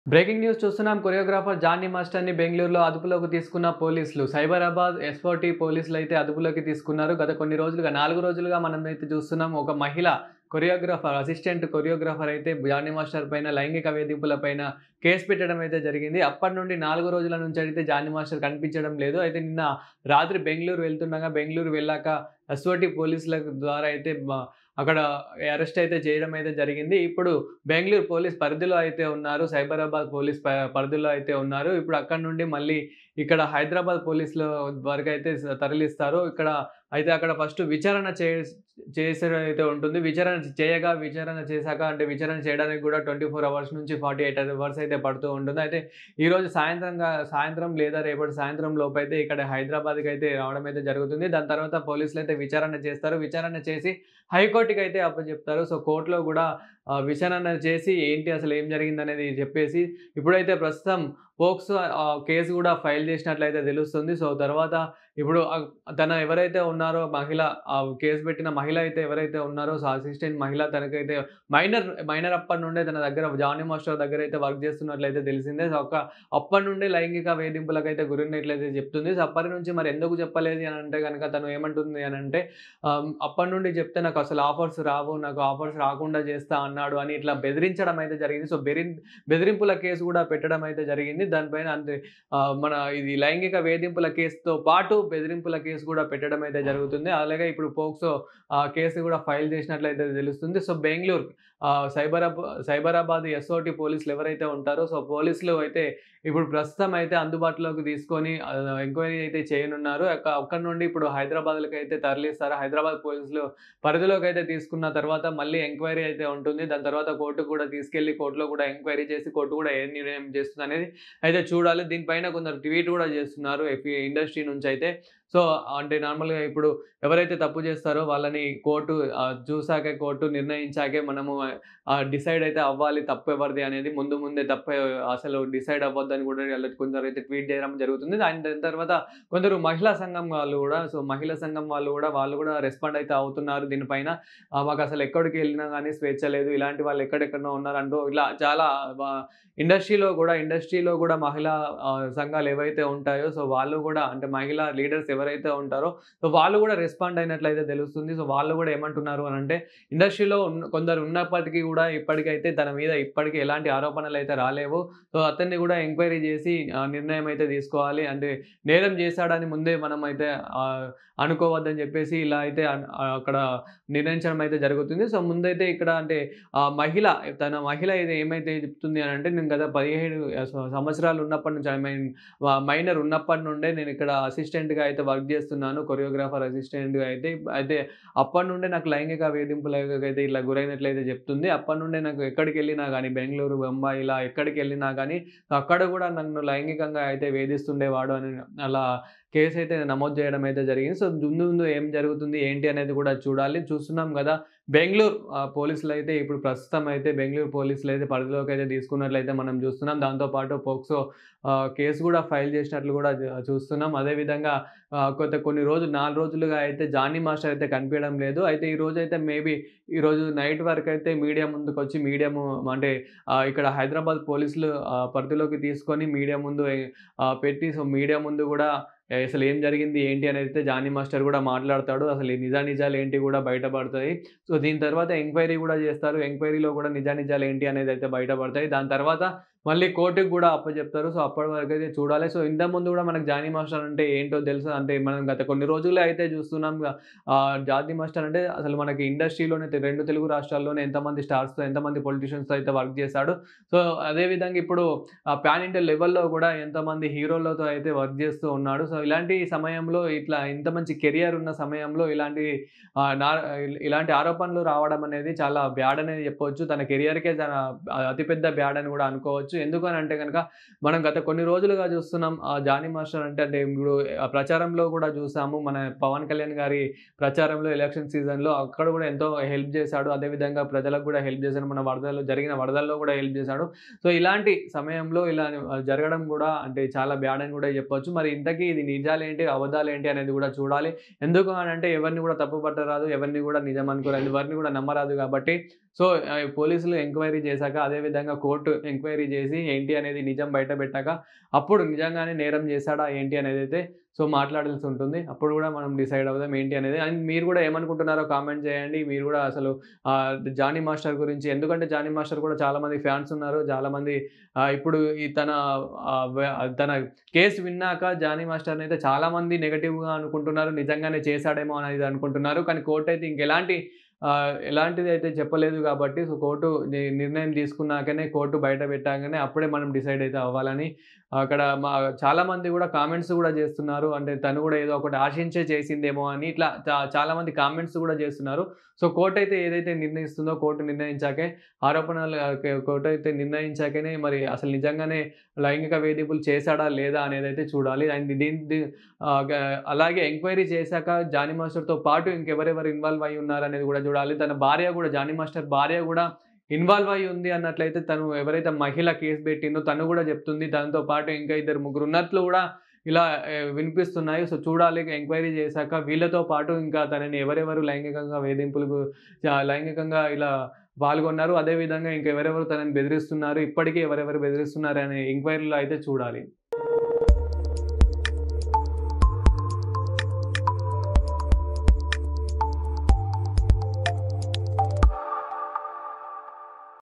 Breaking news చూస్తున్నాం. Choreographer Johnny మాస్టర్‌ని బెంగుళూరులో అదుపులోకి తీసుకున్న పోలీసులు. సైబరాబాద్ ఎస్ఓటీ పోలీసులు అయితే అదుపులోకి తీసుకున్నారు. గత కొన్ని రోజులుగా 4 రోజులుగా మనమైతే చూస్తున్నాం. ఒక మహిళ కొరియోగ్రాఫర్, అసిస్టెంట్ కొరియోగ్రాఫర్ అయితే జానీ మాస్టర్ పైన లైంగిక వేధింపుల పైన కేసు పెట్టడం అయితే జరిగింది. అప్పటి నుండి 4 రోజుల నుంచి అయితే జానీ మాస్టర్ కనిపించడం లేదు. అయితే నిన్న రాత్రి బెంగుళూరు వెళ్తుండగా, బెంగుళూరు వెళ్ళాక ఎస్ఓటీ పోలీసుల ద్వారా అయితే అక్కడ అరెస్ట్ అయితే చేయడం అయితే జరిగింది. ఇప్పుడు బెంగుళూరు పోలీస్ పరిధిలో అయితే ఉన్నారు. సైబరాబాద్ పోలీస్ పరిధిలో అయితే ఉన్నారు. ఇప్పుడు అక్కడి నుండి మళ్ళీ ఇక్కడ హైదరాబాద్ పోలీసుల వరకైతే తరలిస్తారు. అయితే అక్కడ ఫస్ట్ విచారణ చేసేదైతే ఉంటుంది. విచారణ చేశాక అంటే విచారణ చేయడానికి కూడా 24 అవర్స్ నుంచి 48 అవర్స్ అయితే పడుతూ ఉంటుంది. అయితే ఈరోజు సాయంత్రం లేదా రేపటి సాయంత్రం లోపైతే ఇక్కడ హైదరాబాద్‌కైతే రావడం అయితే జరుగుతుంది. దాని తర్వాత పోలీసులైతే విచారణ చేస్తారు. విచారణ చేసి హైకోర్ట్‌కైతే అప్పజెప్తారు. సో, కోర్ట్‌లో గూడా విచారణ చేసి ఏంటి అసలు ఏం జరిగిందనేది చెప్పేసి ఇప్పుడైతే ప్రస్తుతం పోక్సో కేస్ గూడా ఫైల్ చేసినట్లయితే తెలుస్తుంది. సో, తర్వాత ఇప్పుడు తను ఎవరైతే ఉన్నారో కేస్ పెట్టిన మహిళ అయితే ఎవరైతే ఉన్నారో సో, అసిస్టెంట్ మహిళ తనకైతే మైనర్ అప్పటి నుండే తన దగ్గర జానీ మాస్టర్ దగ్గరైతే వర్క్ చేస్తున్నట్లయితే తెలిసిందే. సో, అప్పటి నుండే లైంగిక వేధింపులకైతే గురైనట్లయితే చెప్తుంది. సో, అప్పటి నుంచి మరి ఎందుకు చెప్పలేదు అనంటే గనక తను ఏమంటుంది అనంటే అప్పటి నుండి చెప్తే నాకసలు ఆఫర్స్ రావు. నాకు ఆఫర్స్ రాకుండా చేస్తా అన్నాడు అని ఇట్లా బెదిరించడం అయితే జరిగింది. సో, బెదిరింపుల కేసు కూడా పెట్టడం అయితే జరిగింది. దానిపైన మన ఇది లైంగిక వేధింపుల కేసుతో పాటు బెదిరింపుల కేసు కూడా పెట్టడం అయితే జరుగుతుంది. అలాగే ఇప్పుడు పోక్సో కేసు కూడా ఫైల్ చేసినట్లయితే తెలుస్తుంది. సో, బెంగుళూరు సైబరాబాద్ ఎస్ఓటీ పోలీసులు ఎవరైతే ఉంటారో సో, పోలీసులు అయితే ఇప్పుడు ప్రస్తుతం అయితే అందుబాటులోకి తీసుకొని ఎంక్వైరీ అయితే చేయనున్నారు. అక్కడి నుండి ఇప్పుడు హైదరాబాద్‌లకైతే తరలిస్తారు. హైదరాబాద్ పోలీసులు పరిధిలోకైతే తీసుకున్న తర్వాత మళ్ళీ ఎంక్వైరీ అయితే ఉంటుంది. దాని తర్వాత కోర్టుకు కూడా తీసుకెళ్ళి కోర్టులో కూడా ఎంక్వైరీ చేసి కోర్టు కూడా ఏ నిర్ణయం చేస్తుందనేది అయితే చూడాలి. దీనిపైన కొందరు ట్వీట్ కూడా చేస్తున్నారు ఇండస్ట్రీ నుంచయితే. సో, అంటే నార్మల్‌గా ఇప్పుడు ఎవరైతే తప్పు చేస్తారో వాళ్ళని చూసాకే కోర్టు నిర్ణయించాకే మనము డిసైడ్ అయితే అవ్వాలి తప్పెవరిది అనేది. ముందే అసలు డిసైడ్ అవ్వద్దని కూడా కొందరైతే ట్వీట్ చేయడం జరుగుతుంది. దాని తర్వాత కొందరు మహిళా సంఘం వాళ్ళు కూడా రెస్పాండ్ అయితే అవుతున్నారు దీనిపైన. మాకసలు ఎక్కడికెళ్ళినా గానీ స్వేచ్ఛ లేదు. ఇలాంటి వాళ్ళు ఎక్కడెక్కడనో ఉన్నారంటూ ఇలా చాలా ఇండస్ట్రీలో గూడా మహిళా సంఘాలు ఏవైతే ఉంటాయో సో, వాళ్ళు గూడా అంటే మహిళా లీడర్స్ ఎవరైతే ఉంటారో సో, వాళ్ళు గూడా రెస్పాండ్ అయినట్లయితే తెలుస్తుంది. సో, వాళ్ళు గూడా ఏమంటున్నారు అనంటే ఇండస్ట్రీలో కొందరు ఉన్నప్పటికీ గూడా ఇప్పటికైతే తన మీద ఇప్పటికి ఎలాంటి ఆరోపణలైతే రాలేవు. సో, అతన్ని గూడా ఎంక్వైరీ జేసి నిర్ణయం అయితే తీసుకోవాలి. అంటే నేరం చేశాడని ముందే మనమైతే అనుకోవద్దని జెప్పేసి ఇలా అయితే అక్కడ నిర్ణయించడం అయితే జరుగుతుంది. సో, ముందైతే ఇక్కడ అంటే మహిళ ఇది ఏమైతే చెప్తుంది అనంటే నేను గత 17 సంవత్సరాలు ఉన్నప్పటి నుంచి మైనర్ ఉన్నప్పటి నుండే నేనిక్కడ అసిస్టెంట్‌గా అయితే వర్క్ జేస్తున్నాను. కొరియోగ్రాఫర్ అసిస్టెంట్‌గా అయితే అప్పటి నుండే నాకు లైంగిక వేధింపులకైతే ఇలా గురైనట్లయితే చెప్తుంది. అప్పటి నుండే నాకు ఎక్కడికెళ్ళినా గానీ బెంగుళూరు, బొంబాయి ఇలా ఎక్కడికెళ్ళినా గానీ అక్కడ గూడా నన్ను లైంగికంగా అయితే వేధిస్తుండేవాడు అని అలా కేసయితే నమోదు జేయడం అయితే జరిగింది. సో, ముందు ఏం జరుగుతుంది ఏంటి అనేది గూడా చూడాలి. చూస్తున్నాం గదా! బెంగుళూరు పోలీసులైతే ఇప్పుడు ప్రస్తుతం అయితే బెంగుళూరు పోలీసులైతే పరిధిలోకైతే తీసుకున్నట్లయితే మనం చూస్తున్నాం. దాంతో పాటు పోక్సో కేసు గూడా ఫైల్ చేసినట్లు గూడా చూస్తున్నాం. అదేవిధంగా కొన్ని రోజులు 4 రోజులుగా అయితే జానీ మాస్టర్ అయితే కనిపియడం లేదు. అయితే ఈరోజు నైట్ వరకైతే మీడియా ముందుకొచ్చి అంటే ఇక్కడ హైదరాబాద్ పోలీసులు పరిధిలోకి తీసుకొని మీడియా ముందు పెట్టి సో, మీడియా ముందు గూడా అసలు ఏం జరిగింది ఏంటి అనేదైతే జానీ మాస్టర్ గూడా మాట్లాడతాడు. అసలు ఈ నిజానిజాలేంటి గూడా బయటపడతాయి. సో, దీని తర్వాత ఎంక్వైరీ గూడా జేస్తారు. ఎంక్వైరీలో గూడా నిజానిజాలేంటి అనేదైతే బయటపడతాయి. దాని తర్వాత మళ్ళీ కోర్టుకి గూడా అప్పజెప్తారు. సో, అప్పటి వరకైతే చూడాలి. సో, ఇంతకుముందు గూడా మనకు జానీ మాస్టర్ అంటే ఏంటో తెలుసా? అంటే మనం గత కొన్ని రోజుల్లో అయితే చూస్తున్నాం జానీ మాస్టర్ అంటే అసలు మనకి ఇండస్ట్రీలోనే 2 తెలుగు రాష్ట్రాల్లోనే ఎంతమంది స్టార్స్‌తో, ఎంతమంది పొలిటీషియన్స్‌తో అయితే వర్క్ చేశాడు. సో, అదే విధంగా ఇప్పుడు పాన్ ఇండియా లెవెల్‌లో గూడా ఎంతమంది హీరోలతో అయితే వర్క్ జేస్తూ ఉన్నాడు. సో, ఇలాంటి సమయంలో ఇట్లా ఇంత మంచి కెరియర్ ఉన్న సమయంలో ఇలాంటి ఆరోపణలు రావడం అనేది చాలా బ్యాడ్ అనేది చెప్పొచ్చు. తన కెరియర్‌కే అతిపెద్ద బ్యాడ్ అని గూడా అనుకోవచ్చు. ఎందుకనంటే గనక మనం గత కొన్ని రోజులుగా చూస్తున్నాం జానీ మాస్టర్ అంటే ఇప్పుడు ప్రచారంలో గూడా చూసాము. మన పవన్ కళ్యాణ్ గారి ప్రచారంలో ఎలక్షన్ సీజన్‌లో అక్కడ గూడా ఎంతో హెల్ప్ చేశాడు. అదేవిధంగా ప్రజలకు గూడా హెల్ప్ చేశాడు. జరిగిన వరదల్లో గూడా హెల్ప్ చేశాడు. సో, ఇలాంటి సమయంలో ఇలా జరగడం గూడా అంటే చాలా బ్యాడ్ అని గూడా చెప్పొచ్చు. మరి ఇంతకీ ఇది నిజాలేంటి, అబద్ధాలేంటి అనేది గూడా చూడాలి. ఎందుకు అనంటే ఎవరిని గూడా తప్పు పట్టరాదు. ఎవరిని గూడా నిజం అనుకోరాదు. ఎవరిని గూడా నమ్మరాదు గాబట్టి సో, పోలీసులు ఎంక్వైరీ చేశాక అదేవిధంగా కోర్టు ఎంక్వైరీ చేసి ఏంటి అనేది నిజం బయట పెట్టాక అప్పుడు నిజంగానే నేరం చేశాడా ఏంటి అనేదైతే సో, మాట్లాడాల్సి ఉంటుంది. అప్పుడు గూడా మనం డిసైడ్ అవుదాం ఏంటి అనేది. అండ్ మీరు గూడా ఏమనుకుంటున్నారో కామెంట్ చేయండి. మీరు గూడా అసలు జానీ మాస్టర్ గురించి ఎందుకంటే జానీ మాస్టర్ కూడా చాలామంది ఫ్యాన్స్ ఉన్నారు. చాలామంది ఇప్పుడు ఈ తన తన కేస్ విన్నాక జానీ మాస్టర్‌నయితే చాలామంది నెగెటివ్‌గా అనుకుంటున్నారు. నిజంగానే చేశాడేమో అనేది అనుకుంటున్నారు. కానీ కోర్టయితే ఎలాంటిదైతే చెప్పలేదు గాబట్టి సో, కోర్టు నిర్ణయం తీసుకున్నాకనే కోర్టు బయట పెట్టంగానే అప్పుడే మనం డిసైడ్ అయితే అవ్వాలని అక్కడ చాలామంది గూడా కామెంట్స్ గూడా జేస్తున్నారు. అంటే తను గూడా ఏదో ఒకటి ఆశించే చేసిందేమో అని ఇట్లా చాలామంది కామెంట్స్ గూడా జేస్తున్నారు. సో, కోర్టయితే ఏదైతే నిర్ణయిస్తుందో కోర్టు నిర్ణయించాకే ఆరోపణలు కోర్టయితే నిర్ణయించాకనే మరి అసలు నిజంగానే లైంగిక వేధింపులు చేశాడా? లేదా? అనేదైతే చూడాలి. అండ్ ఆహ్, గ అలాగే ఎంక్వైరీ చేశాక జానీ మాస్టర్‌తో పాటు ఇంకెవరెవరు ఇన్వాల్వ్ అయ్యి ఉన్నారనేది గూడా జూడాలి. తన భార్య గూడా జానీ మాస్టర్ భార్య గూడా ఇన్వాల్వ్ అయ్యి ఉంది అన్నట్లయితే తను ఎవరైతే మహిళ కేస్ పెట్టిందో తను గూడా జెప్తుంది. తనతో పాటు ఇంకా ఇద్దరు ముగ్గురు ఉన్నట్లు గూడా ఇలా వినిపిస్తున్నాయి. సో, చూడాలి ఎంక్వైరీ చేశాక వీళ్ళతో పాటు ఇంకా తనని ఎవరెవరు లైంగికంగా వేధింపులకు లైంగికంగా ఇలా పాల్గొన్నారు. అదే విధంగా ఇంకెవరెవరు తనని బెదిరిస్తున్నారు. ఇప్పటికి ఎవరెవరు బెదిరిస్తున్నారనే ఎంక్వైరీలో అయితే చూడాలి.